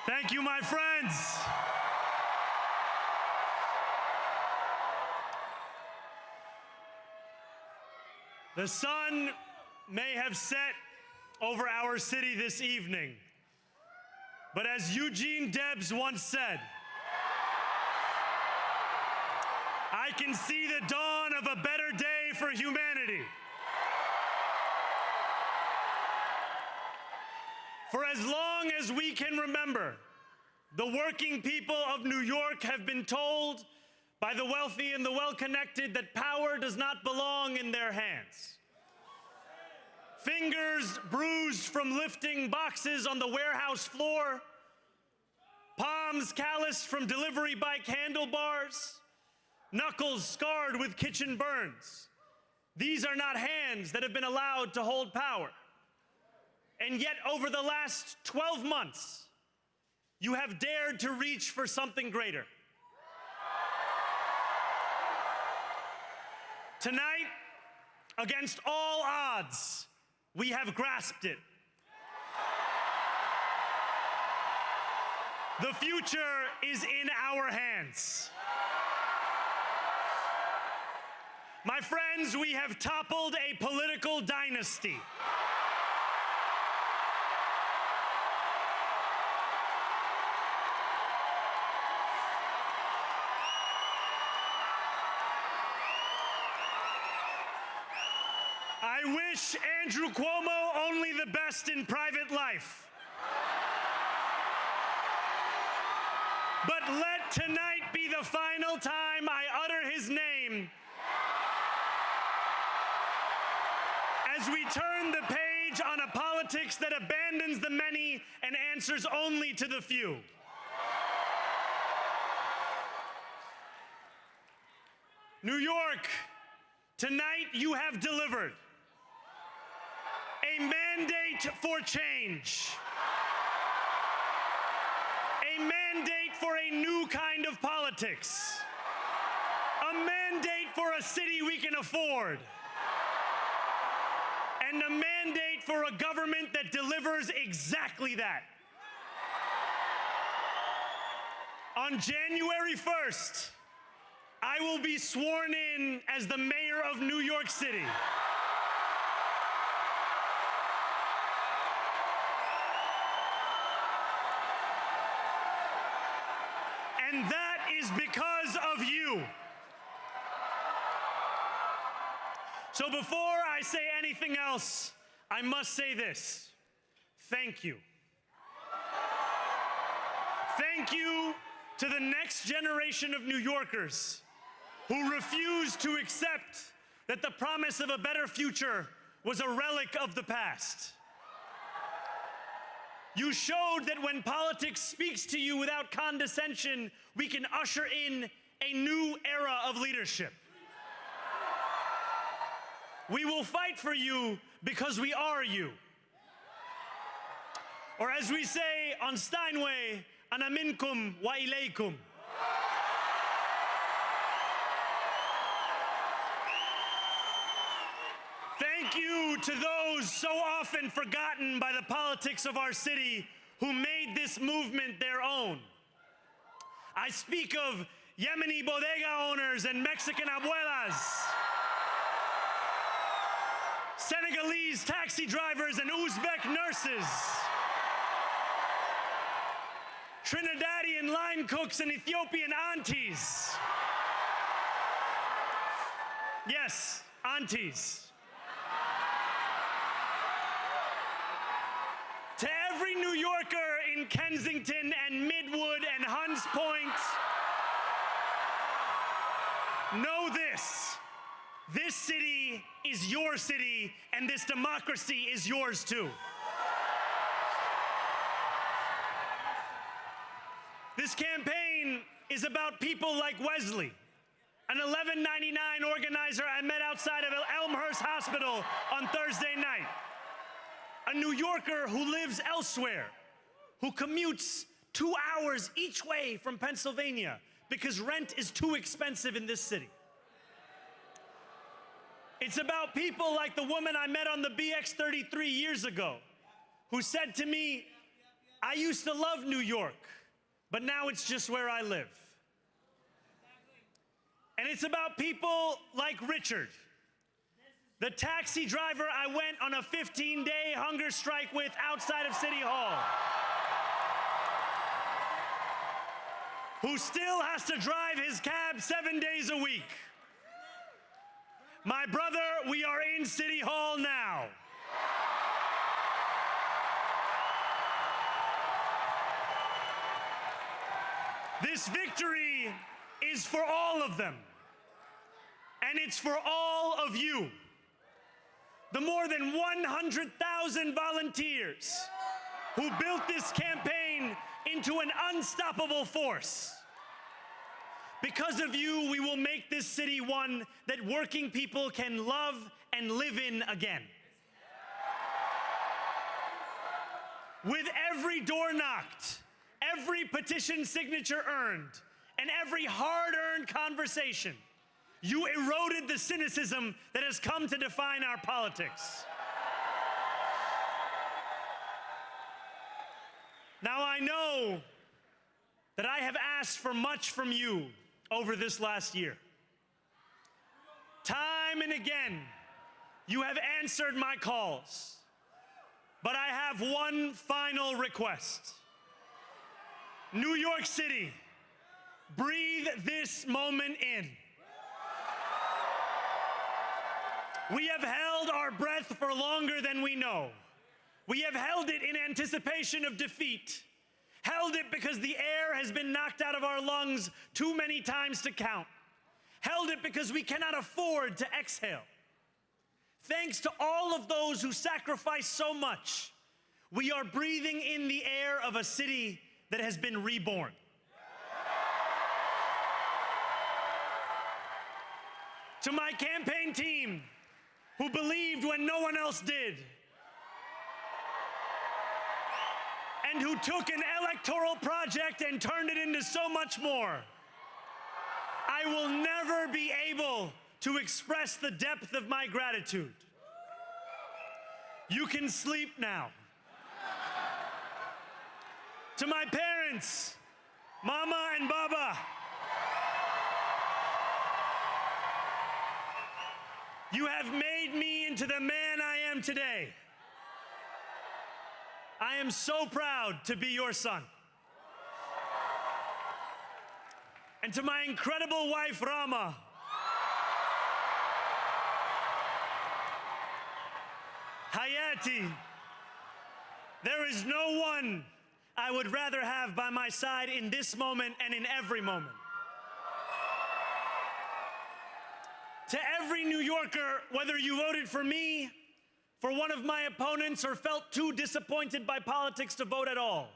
Thank you, my friends. The sun may have set over our city this evening, but as Eugene Debs once said, I can see the dawn of a better day for humanity. For as long as we can remember, the working people of New York have been told by the wealthy and the well-connected that power does not belong in their hands. Fingers bruised from lifting boxes on the warehouse floor, palms calloused from delivery bike handlebars, knuckles scarred with kitchen burns. These are not hands that have been allowed to hold power. And yet, over the last 12 months, you have dared to reach for something greater. Tonight, against all odds, we have grasped it. The future is in our hands. My friends, we have toppled a political dynasty. I wish Andrew Cuomo only the best in private life. But let tonight be the final time I utter his name as we turn the page on a politics that abandons the many and answers only to the few. New York, tonight you have delivered a mandate for change, a mandate for a new kind of politics, a mandate for a city we can afford, and a mandate for a government that delivers exactly that. On January 1st, I will be sworn in as the mayor of New York City. And that is because of you. So before I say anything else, I must say this. Thank you. Thank you to the next generation of New Yorkers who refused to accept that the promise of a better future was a relic of the past. You showed that when politics speaks to you without condescension, we can usher in a new era of leadership. We will fight for you because we are you. Or as we say on Steinway, ana minkum wa ilaykum. Thank you to those so often forgotten by the politics of our city who made this movement their own. I speak of Yemeni bodega owners and Mexican abuelas, Senegalese taxi drivers and Uzbek nurses, Trinidadian line cooks and Ethiopian aunties. Yes, aunties. To every New Yorker in Kensington and Midwood and Hunts Point, know this. This city is your city, and this democracy is yours too. This campaign is about people like Wesley, an $11.99 organizer I met outside of Elmhurst Hospital on Thursday night. A New Yorker who lives elsewhere, who commutes 2 hours each way from Pennsylvania because rent is too expensive in this city. It's about people like the woman I met on the BX-33 years ago, who said to me, I used to love New York, but now it's just where I live. And it's about people like Richard, the taxi driver I went on a 15-day hunger strike with outside of City Hall, who still has to drive his cab 7 days a week. My brother, we are in City Hall now. This victory is for all of them, and it's for all of you. The more than 100,000 volunteers who built this campaign into an unstoppable force. Because of you, we will make this city one that working people can love and live in again. With every door knocked, every petition signature earned, and every hard-earned conversation, you eroded the cynicism that has come to define our politics. Now, I know that I have asked for much from you over this last year. Time and again, you have answered my calls. But I have one final request. New York City, breathe this moment in. We have held our breath for longer than we know. We have held it in anticipation of defeat. Held it because the air has been knocked out of our lungs too many times to count. Held it because we cannot afford to exhale. Thanks to all of those who sacrificed so much, we are breathing in the air of a city that has been reborn. To my campaign team, who believed when no one else did, and who took an electoral project and turned it into so much more, I will never be able to express the depth of my gratitude. You can sleep now. To my parents, Mama and Baba, you have made me into the man I am today. I am so proud to be your son. And to my incredible wife, Rama, Hayati, there is no one I would rather have by my side in this moment and in every moment. To every New Yorker, whether you voted for me, for one of my opponents, or felt too disappointed by politics to vote at all,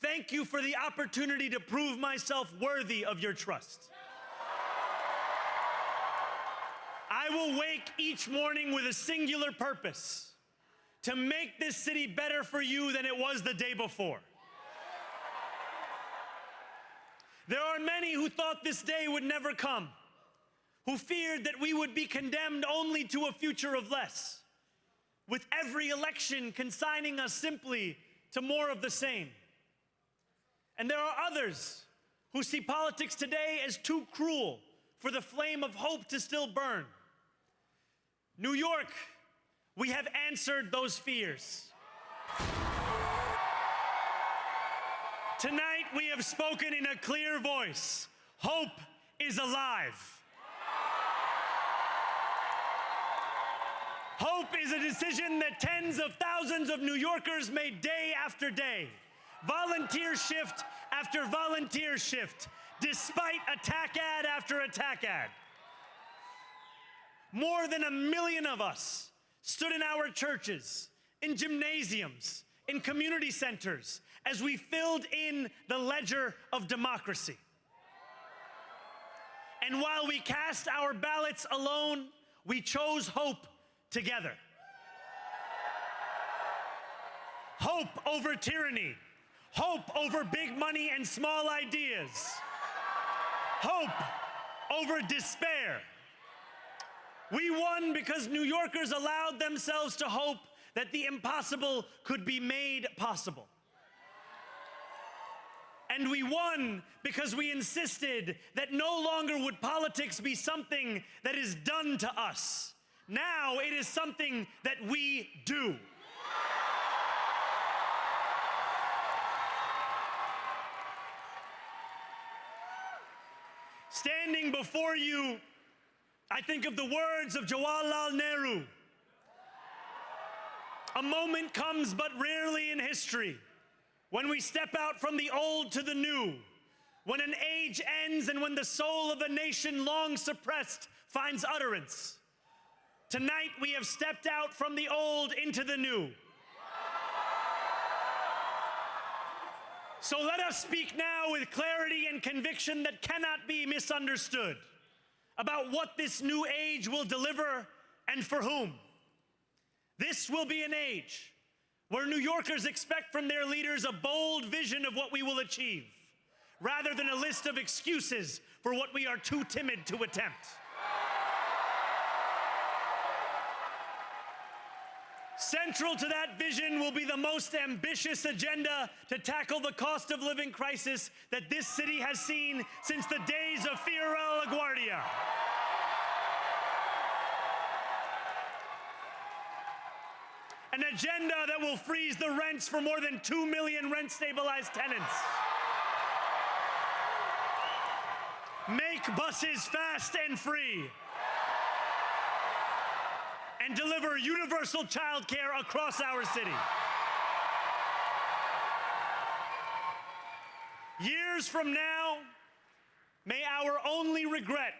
thank you for the opportunity to prove myself worthy of your trust. I will wake each morning with a singular purpose: to make this city better for you than it was the day before. There are many who thought this day would never come, who feared that we would be condemned only to a future of less, with every election consigning us simply to more of the same. And there are others who see politics today as too cruel for the flame of hope to still burn. New York, we have answered those fears. Tonight, we have spoken in a clear voice. Hope is alive. Hope is a decision that tens of thousands of New Yorkers made day after day, volunteer shift after volunteer shift, despite attack ad after attack ad. More than 1 million of us stood in our churches, in gymnasiums, in community centers, as we filled in the ledger of democracy. And while we cast our ballots alone, we chose hope together. Hope over tyranny. Hope over big money and small ideas. Hope over despair. We won because New Yorkers allowed themselves to hope that the impossible could be made possible. And we won because we insisted that no longer would politics be something that is done to us. Now it is something that we do. Standing before you, I think of the words of Jawaharlal Nehru. A moment comes but rarely in history when we step out from the old to the new, when an age ends and when the soul of a nation long suppressed finds utterance. Tonight we have stepped out from the old into the new. So let us speak now with clarity and conviction that cannot be misunderstood about what this new age will deliver and for whom. This will be an age where New Yorkers expect from their leaders a bold vision of what we will achieve, rather than a list of excuses for what we are too timid to attempt. Central to that vision will be the most ambitious agenda to tackle the cost of living crisis that this city has seen since the days of Fiorella LaGuardia. An agenda that will freeze the rents for more than 2 million rent-stabilized tenants. Make buses fast and free. And deliver universal child care across our city. Years from now, may our only regret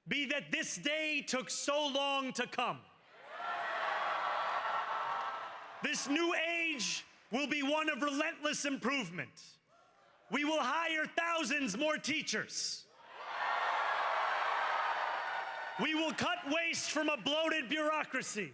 be that this day took so long to come. This new age will be one of relentless improvement. We will hire thousands more teachers. We will cut waste from a bloated bureaucracy.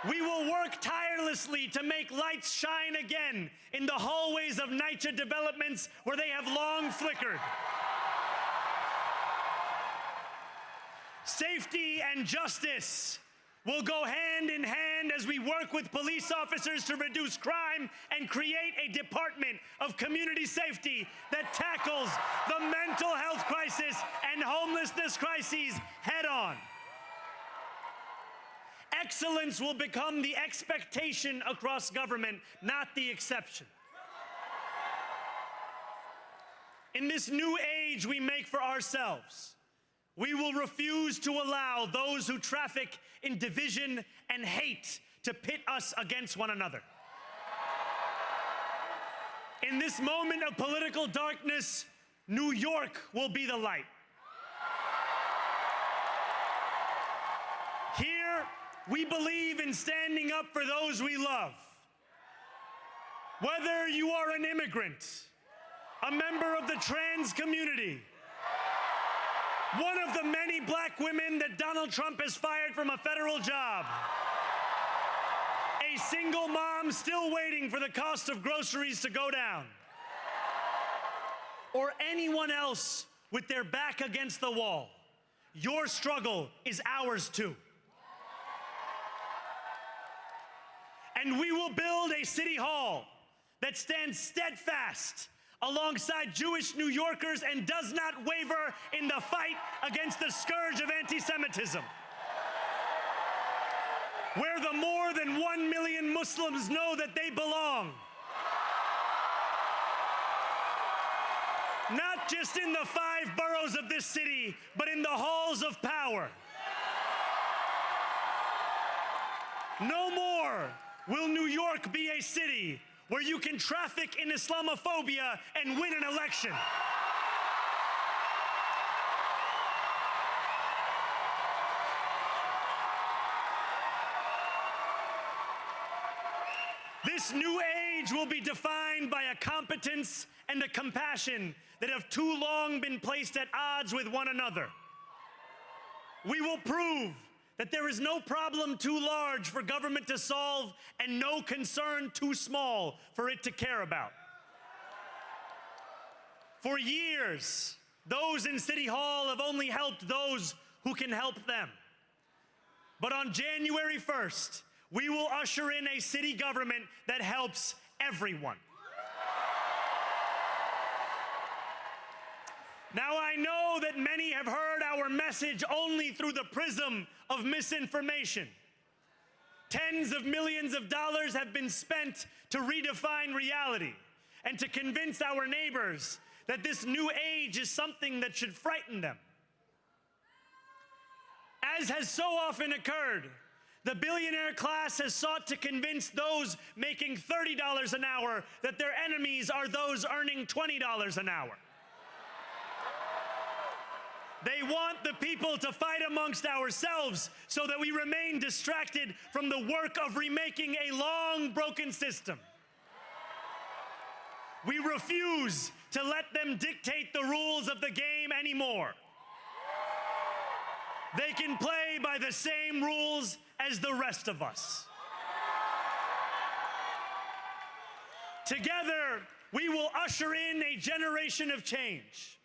We will work tirelessly to make lights shine again in the hallways of NYCHA developments where they have long flickered. Safety and justice will go hand in hand as we work with police officers to reduce crime and create a department of community safety that tackles the mental health crisis and homelessness crises head on. Excellence will become the expectation across government, not the exception. In this new age we make for ourselves, we will refuse to allow those who traffic in division and hate to pit us against one another. In this moment of political darkness, New York will be the light. Here, we believe in standing up for those we love. Whether you are an immigrant, a member of the trans community, one of the many black women that Donald Trump has fired from a federal job, a single mom still waiting for the cost of groceries to go down, or anyone else with their back against the wall, your struggle is ours too. And we will build a city hall that stands steadfast alongside Jewish New Yorkers and does not waver in the fight against the scourge of anti-Semitism. Where the more than 1 million Muslims know that they belong. Not just in the 5 boroughs of this city, but in the halls of power. No more will New York be a city where you can traffic in Islamophobia and win an election. This new age will be defined by a competence and a compassion that have too long been placed at odds with one another. We will prove that there is no problem too large for government to solve and no concern too small for it to care about. For years, those in City Hall have only helped those who can help them. But on January 1st, we will usher in a city government that helps everyone. Now, I know that many have heard our message only through the prism of misinformation. Tens of millions of dollars have been spent to redefine reality and to convince our neighbors that this new age is something that should frighten them. As has so often occurred, the billionaire class has sought to convince those making $30 an hour that their enemies are those earning $20 an hour. They want the people to fight amongst ourselves so that we remain distracted from the work of remaking a long broken system. We refuse to let them dictate the rules of the game anymore. They can play by the same rules as the rest of us. Together, we will usher in a generation of change.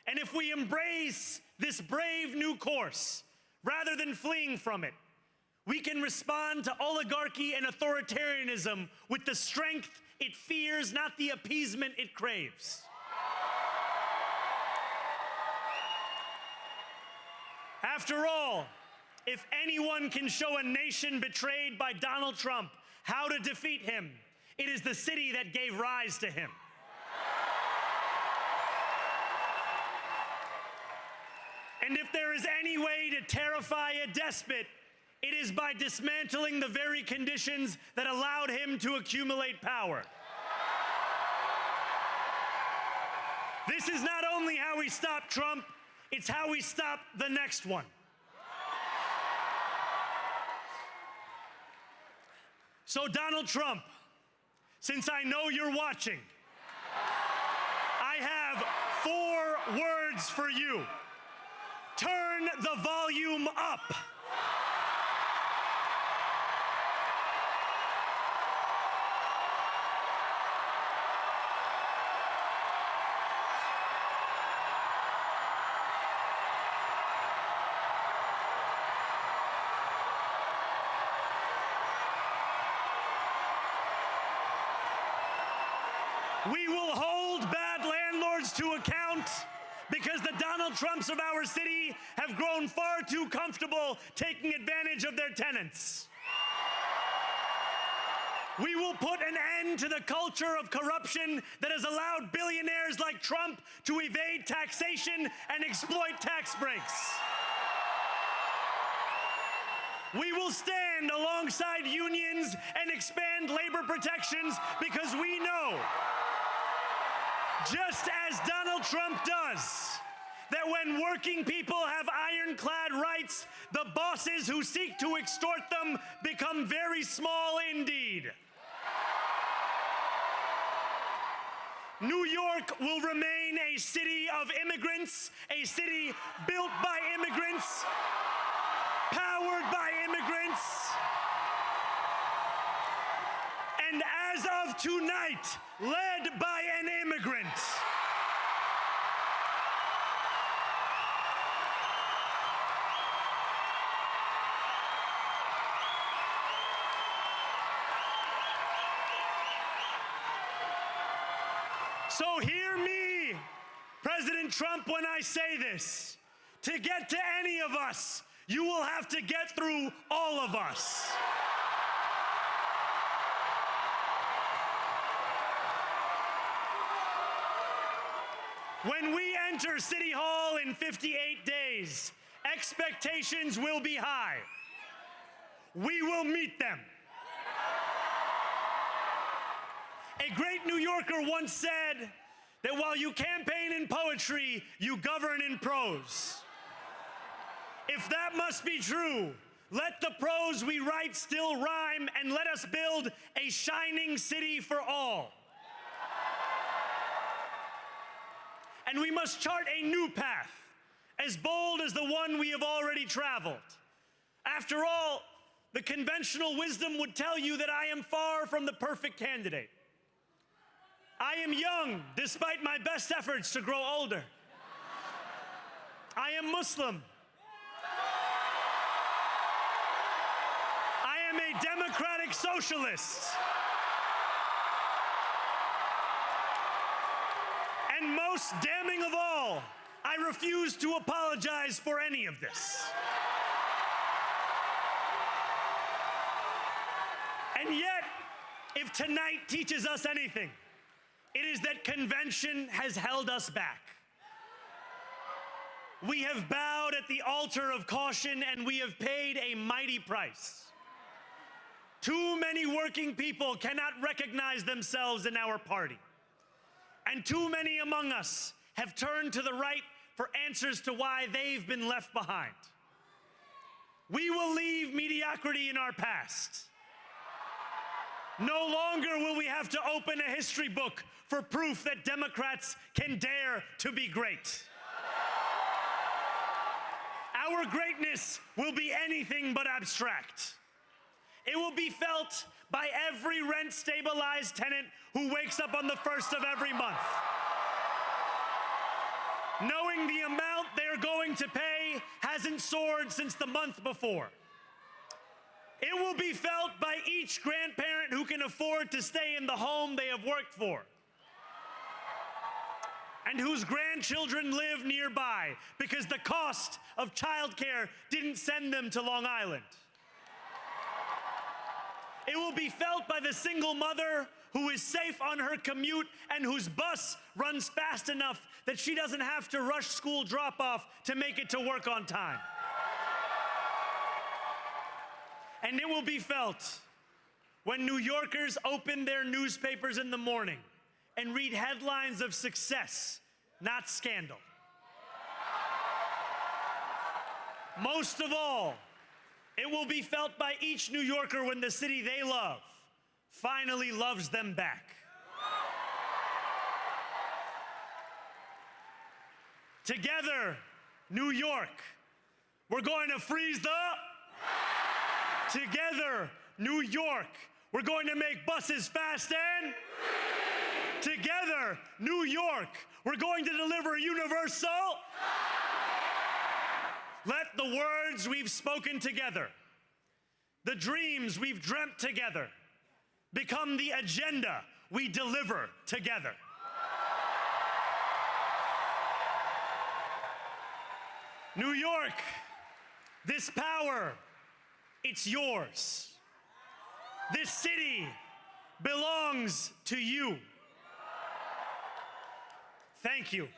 And if we embrace this brave new course, rather than fleeing from it, we can respond to oligarchy and authoritarianism with the strength it fears, not the appeasement it craves. After all, if anyone can show a nation betrayed by Donald Trump how to defeat him, it is the city that gave rise to him. And if there is any way to terrify a despot, it is by dismantling the very conditions that allowed him to accumulate power. This is not only how we stop Trump, it's how we stop the next one. So Donald Trump, since I know you're watching, I have 4 words for you. Turn the volume up. We will hold bad landlords to account because the Donald Trumps of our city have grown far too comfortable taking advantage of their tenants. We will put an end to the culture of corruption that has allowed billionaires like Trump to evade taxation and exploit tax breaks. We will stand alongside unions and expand labor protections because we know, just as Donald Trump does, that when working people have ironclad rights, the bosses who seek to extort them become very small indeed. New York will remain a city of immigrants, a city built by immigrants, powered by immigrants, and as of tonight, led by an immigrant. So hear me, President Trump, when I say this. To get to any of us, you will have to get through all of us. When we enter City Hall in 58 days, expectations will be high. We will meet them. A great New Yorker once said that while you campaign in poetry, you govern in prose. If that must be true, let the prose we write still rhyme, and let us build a shining city for all. And we must chart a new path, as bold as the one we have already traveled. After all, the conventional wisdom would tell you that I am far from the perfect candidate. I am young, despite my best efforts to grow older. I am Muslim. I am a democratic socialist. And most damning of all, I refuse to apologize for any of this. And yet, if tonight teaches us anything, it is that convention has held us back. We have bowed at the altar of caution, and we have paid a mighty price. Too many working people cannot recognize themselves in our party. And too many among us have turned to the right for answers to why they've been left behind. We will leave mediocrity in our past. No longer will we have to open a history book for proof that Democrats can dare to be great. Our greatness will be anything but abstract. It will be felt by every rent-stabilized tenant who wakes up on the first of every month, knowing the amount they're going to pay hasn't soared since the month before. It will be felt by each grandparent who can afford to stay in the home they have worked for, and whose grandchildren live nearby because the cost of childcare didn't send them to Long Island. It will be felt by the single mother who is safe on her commute and whose bus runs fast enough that she doesn't have to rush school drop-off to make it to work on time. And it will be felt when New Yorkers open their newspapers in the morning and read headlines of success, not scandal. Most of all, it will be felt by each New Yorker when the city they love finally loves them back. Together, New York, we're going to freeze the... Together, New York, we're going to make buses fast and... Together, New York, we're going to deliver universal... Let the words we've spoken together, the dreams we've dreamt together, become the agenda we deliver together. New York, this power, it's yours. This city belongs to you. Thank you.